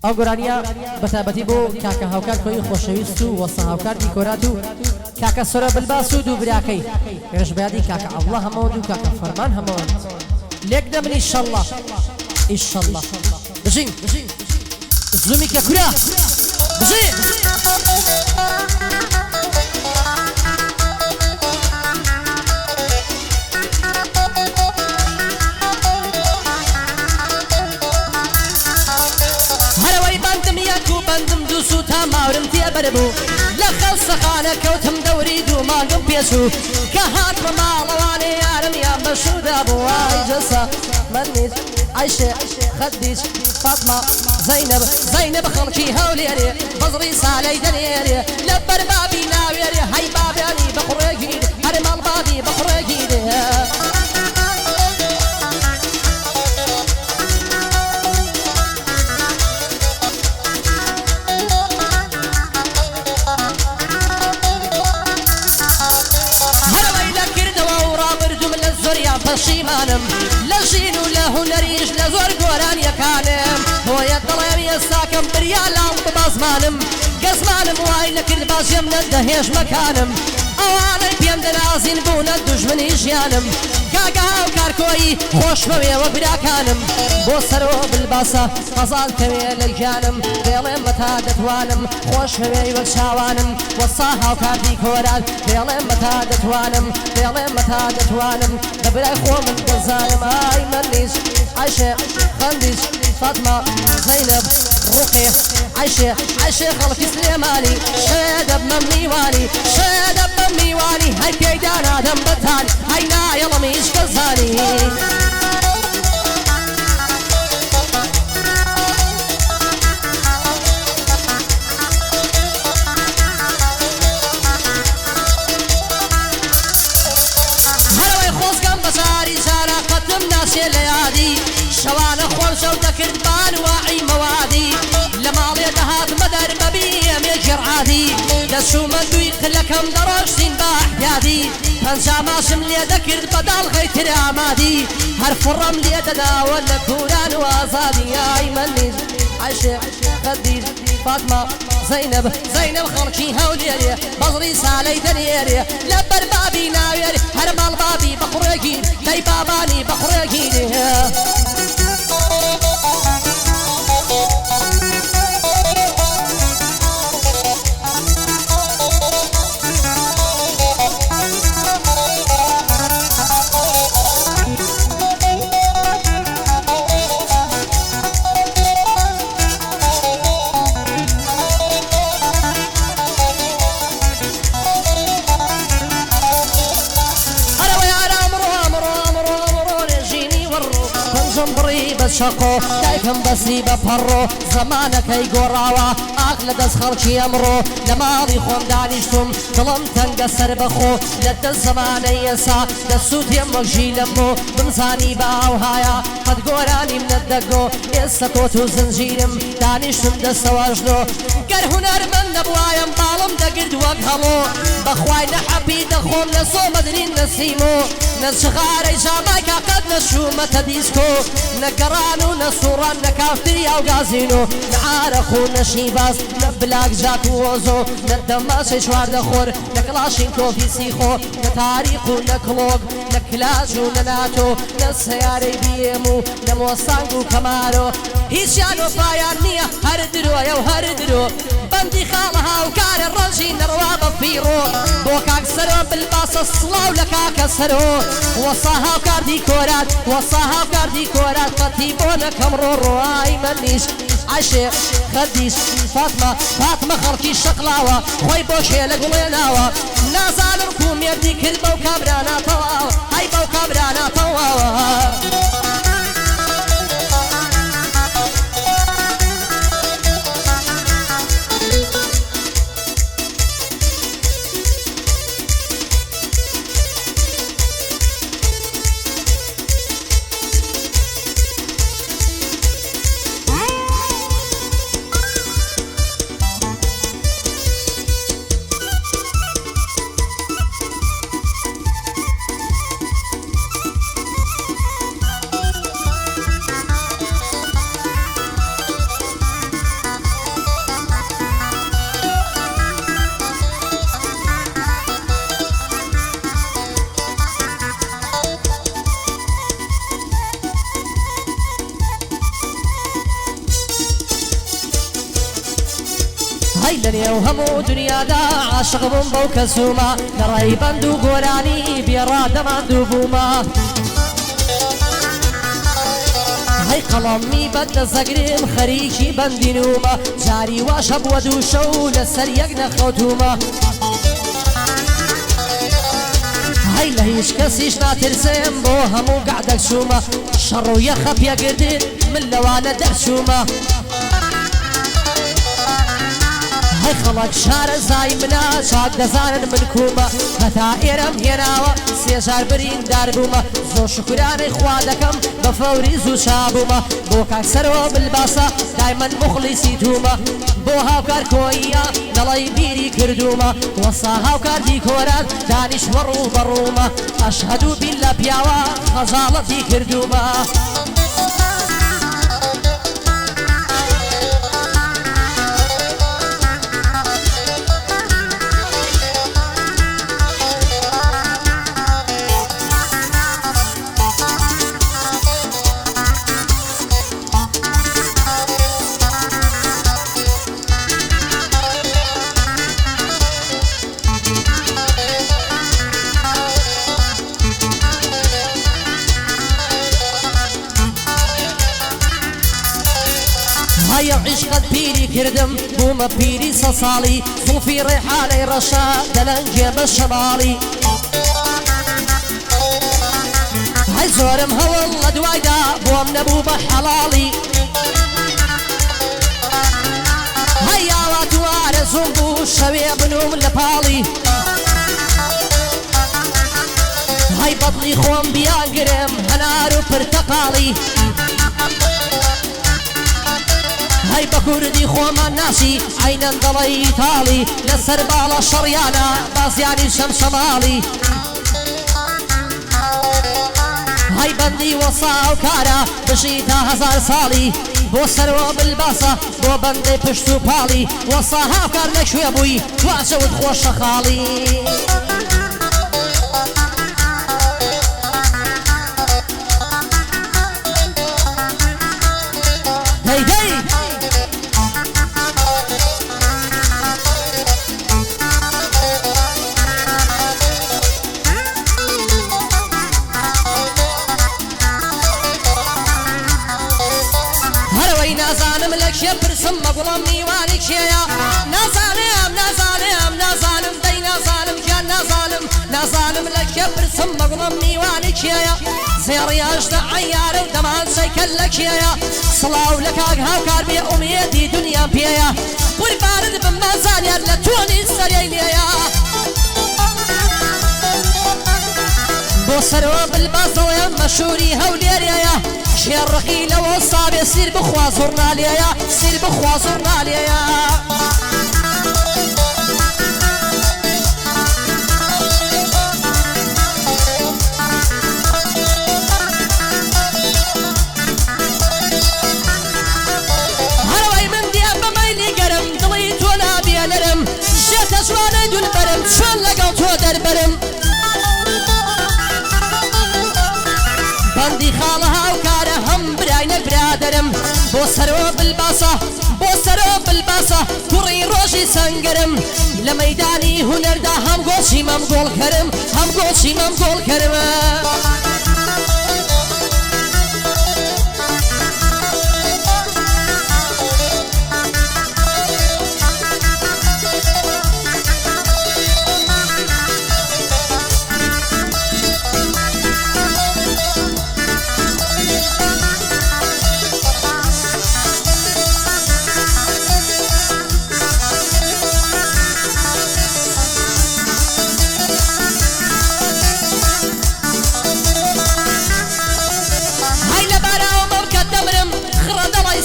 ئەو گۆرانیە بەتابەتی بۆ کاکە هاوکار خۆی خۆشەویست و وەسە هاوکار دیکۆرات و کاکە سۆرە بلباس و دوو براکەی ڕێژبەیادی کاکە عەوڵا هەمەوە و کاکە فەرمان هەمەوە لێک دەبن ئیشەڵڵا ئیشەڵڵا بژین زومی کە کورا بژین بندم دوسو تا ماورم تێبەربوو لە خەڵسەخانە کەوتم دەوری دوو مانگم پێچوو کە هاتمە ماڵەوانێ یارم یان بەشودا بوو ئای جەسە مەرنیت عایشێ خەدیج فاتما زەینەب خەڵکی هەولێرێ بەزڕی سالەی دەنێرێ لە بەربابی ناوێرێ هەی بابیانی بەقوڕێگیر هەر ماڵبابی بەقوڕێگیرێ پەشیمانم لە ژین و لە هونەریش لە زۆر گۆرانیەکانم بۆیە دڵێم ئێستاکەم بریا لاڵ بەبازمانم گەزمانم وای نەکرد بازێم نەدەهێش مەکانم ئەوانەی پێم دەنازین بوونە دوژمنی ژیانم کاگە هاوکار کۆیی خۆشمەوێ وەک براکانم بۆ سەرەوە بلباسە قەزاڵکەوێ لە گیانم دێڵێم بەتا دەتوانم خۆشمەوێی وەک چاوانم وەسا هاوکار دیکۆرات دێڵێم بەتا دەتوانم دێڵێم بەتا دەتوانم لە برای خۆمم دەزانم ئای مەرنیش عایشێ خەندیج فاتما زەینەب ڕوقێ عایشێ خەڵکی سلێمانی شێدە بمەم میوانی شێدە بمەم میوانی هەی پێیدا نادەم بەتان هەی نایەڵم هیچ کەسانی لە یادی شەوانە خۆڵ شەو دەکرد بانواعی مەوادی لە ماڵێ دەهاتمە دەربەبی ئەمێ جێڕعادی دەچوومە دوی قلەکەم دەڕۆشتین بە ئەحیادی پەنجاماشم لێ دەکرد بەداڵغەی تر ئامادی هەر فڕەم لێ دەداوە لە کوران و ئازادی ئای مەرنیج عایشێ خەدیج فاتما زەینەب خەڵکی هەولێرێ بەزڕی سالەی دەنێرێ لە بەربابی ناوێرێ هەر ماڵبابی بەقوڕێگیر دەی بابانی بەقوڕێگیرێ شەقۆ دایکم بەسی بە پەڕۆ زەمانەکەی گۆڕاوە ئاق لە دەست خەڵکی ئەمڕۆ لە ماڵی خۆم دانیشتم دڵم تەنگە سەر بەخۆ لە دەست زەمانەی ئێسا دەسووتێم وەک ژیلم بۆ بمزانی باوهایە قەت گۆرانیم نەدەگۆ ئێستا کۆت و زنجیرم دانیشتم دەستەوەژنۆ گەر هونەرمەند نەبوایەم باڵم دەگرت وەک هەڵۆ بەخوای نەحەپی دەخۆم لە سۆمەدرین نەسیمۆ نەچغارەی ژامایکا قەت نەشومەتە دیسکۆ نەگەڕان و نەسوڕان نەکافتری ئەو گازینۆ نەعارەخ و نەشیباز نە بلاک جاک و ئۆزۆ نەدەمەچەی چواردەخۆر نە کڵاشین کۆفیسی خۆ نە تاریخ و نە کڵۆگ نە کلاژ و نە ناتۆ نە سەیارەی بێم و نە مۆستانگ و کەمارۆ هیچیان وەفایان نییە هەر درۆیە و هەر درۆ بەندی خاڵە هاوکارە ڕەنجی نەڕوا بە فیڕۆ بۆ کاک سەرۆ بلباسە سڵاو لە کاکە سەرۆ وەسا هاوکار دیکۆرات وەسا هاوکار دیکۆرات قەتی بۆ نەکەم ڕۆڕۆی مەرنیش عایشێ خەدیج فاتمە خەڵکی شەقلاوە خۆی بۆ شێ لە گوڵێناوە نازانم کومێردی کرد بەو کابراناتەوە ئەی بەو کابراناتەوە هاي لني وهمو دنيا دا عاشق بوم بو كسوما لراي بندو قوراني بيراد ماندو بوما هاي قلمي بد زقرم خريشي بندينوما جاري واشب ودوشو لسر يقنا خوتوما هاي لهيش كسيش ناترسم بو همو قعدك شوما شرو يخب يقدر من لوانا درشوما هاي خلق شار زايمنا شاك دزانن من كوما هتا إيرم هناوا سيجار برين داربوما زو شكراني خوادكم بفوري زو شابوما بو كاك سرو بالباسا دايما مخلصي توما بو هاوكار كويا نلاي بيري كردوما وصا هاوكار ديكورات دانش ورو بروما أشهدو بالله بياوا خزالتي كردوما هيا عشقت بيري كردم بوما بيري صصالي صوفي ريحاني رشا دلنجيب الشمالي هاي زورم هو الله دوايدا بوم نبو بحلالي هيا واتوار زنبو شوي بنوم لبالي هاي بطلي خوم بيانقرم هنارو برتقالي هاي بكردي خوما ناسي عينا ضلي طالي لسر بالا شريانا بازياني شمشمالي هاي بندي وصا وكارا بشيتا هزار صالي بو سرو بالباسا بو بندي پشتو بالي وصا هاوكار نكشوي ابوي وعشود خوش خالي هاي هاي نازانم لك يبرسم مقولم نيوانك شيا نازانم دي نازانم كان نازانم لك يبرسم مقولم نيوانك شيا زيرياش عيار ودمان سيكلك شيا صلاو لك هاو كاربي أميتي دنيا بيا والبارد بمازان يلا توني السريليا بوسرو بالبازو يا مشوري هوليريا شير رخيلة وصابي سير بخوازرنا ليا سير بخوازرنا ليا هروي من دياب بميلي قرم دليت ولا بيالرم شيت أجواني دول برم شون لقوتو دربرم بندي خالها وكاره هم براينك برادرم بوسرو بالباسا كوري روشي سنگرم لميداني هنر دا هم قوشي ممقول كرم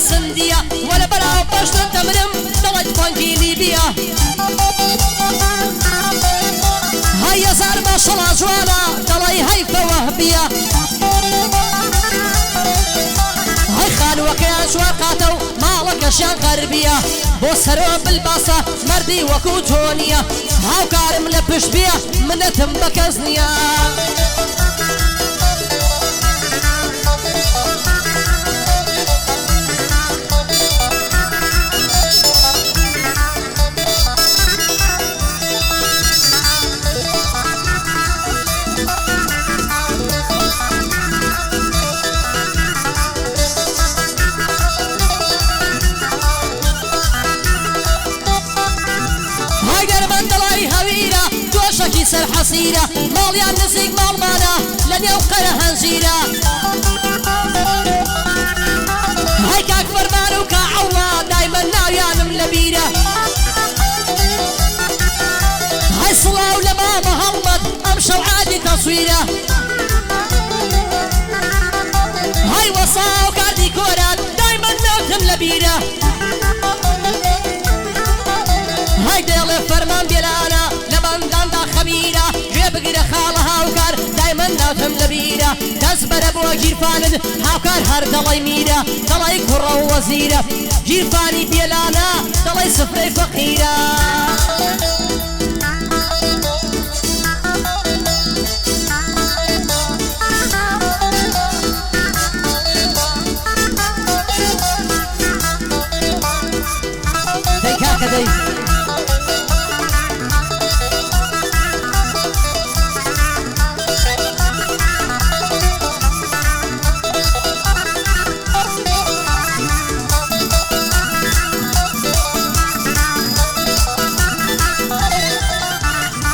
سندية ولا بلا باش تمرم ضلت بانكي ليبيا هيا زار باشلا جوالا ضلي هيفا وهبية هاي خالوك يا شواقاتو مالك شان غربية بوسرو بالباسة مردي وكوتونية هاو كارم لبش بيا منتم بكزنية حسيرة ماليان نسيق مال مانا لن يوقر هنزيرة هيك أكبر مالوك عوض دايما ناويانم لبيرة هاي صلاة ولما محمد أمشى وعادي تصويرة هاي وصاة وكاردي كورات دايما نوتم لبيرة هاي ديل فرمان بيلانا لمن داندا خبيرة بيبقر خالها وكار دايما نوتم لبيرة تزبر ابو جيرفاند هاوكار هر دلي ميرة دلي كرة ووزيرة جيرفاني بيلانا دلي سفري فقيرة كذي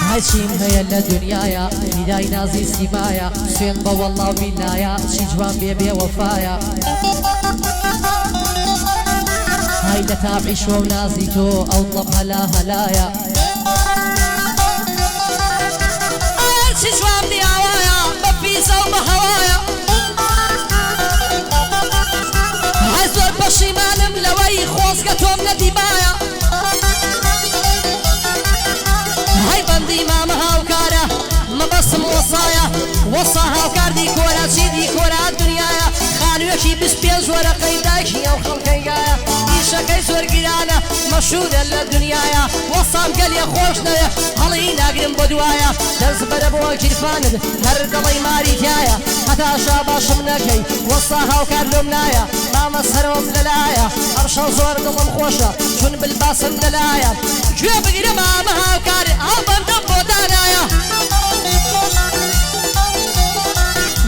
هاشم هي الدنيا بداية نازي سمايا سين والله بالله شجوان بيبي وفايا هاي لتابعي شو ونازيتو او طلب هلا هلايا شجوان بيعوايا ببيزا وبهوايا هاي زور بشيمانم لوي خوزقتهم نديبايا هاي بندي مامها وكارا مبسم وصايا وصاها وكاردي كورا سيدي كورا الدنيايا خانوكي بسبيز ورقي دايشي او خلقيايا شكاي زور قرانا مشهودة للدنيايا وصام قال يا خوشنا هلي ناقرم بدوايا تزبر ابو جيرفاند هر دلي ماري تايا حتى شاباش منكي وصاها وكان لمنايا ما مسهرهم للايا ارشا زور دلم خوشة شون بالباسم للايا جواب قرم امها وكان عبن دبو دانايا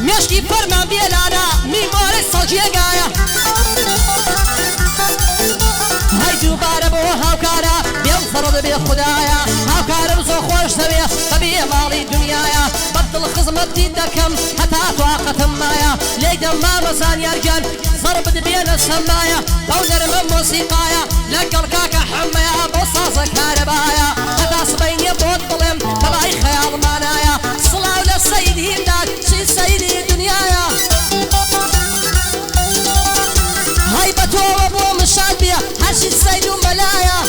مشكي فرمان بيلانا ميموري صجيقايا هاي دوباره بو هاوكارا بينفرض بي خدايا هاوكارا بزو خوش تبي طبيعي مالي دنيايا بدل خزمتي دكم حتى طاقة مايا ليدم ما مسان يرجن ضرب بين السمايا بولر من موسيقايا لقل كاكا حمايا بصاصة كهربايا حتى صبيني بود ظلم طلعي خيال مانايا صلاة للسيد هيمداد شي سيدي دنيايا هاي بتوه ابو مشاد بيا هاشي السيد وملايا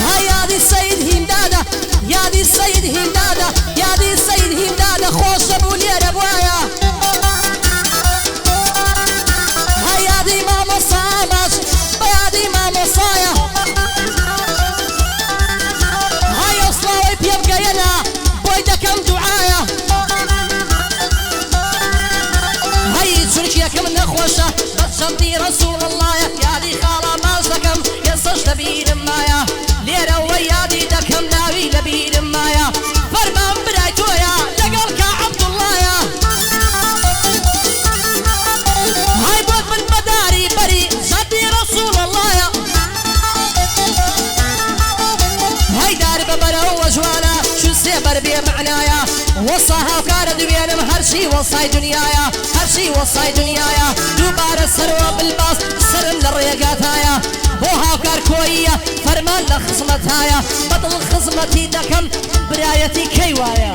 هاي يا دي السيد هيمدادا يا دي السيد هيمدادا يا دي السيد هيمدادا خوش ابو لير ابوايا هاي يا دي ماما صامش يا دي ماما صايا هاي اصلاوي بيبقى ينا بويدا كم دعايا كم نخوشة بتشنطي رسول الله يا دي خالة ما سكم يصش لبير مايا ليرة ويا دي دكم ناوي لبير مايا فرمان برايتويا لقلك عبد الله يا هاي بود من مداري بري صدي رسول الله يا هاي دار ببرو وجوانا شو سيبر بي معنايا وصاها وكارد وينم هرشي وصاي دنيايا هرشي وصاي دنيايا دوباره سروا بالباص سرم للريقاتايا بوها وكار كوية فرمان لخصمتايا بطل خصمتي دكم برايتي كيوايا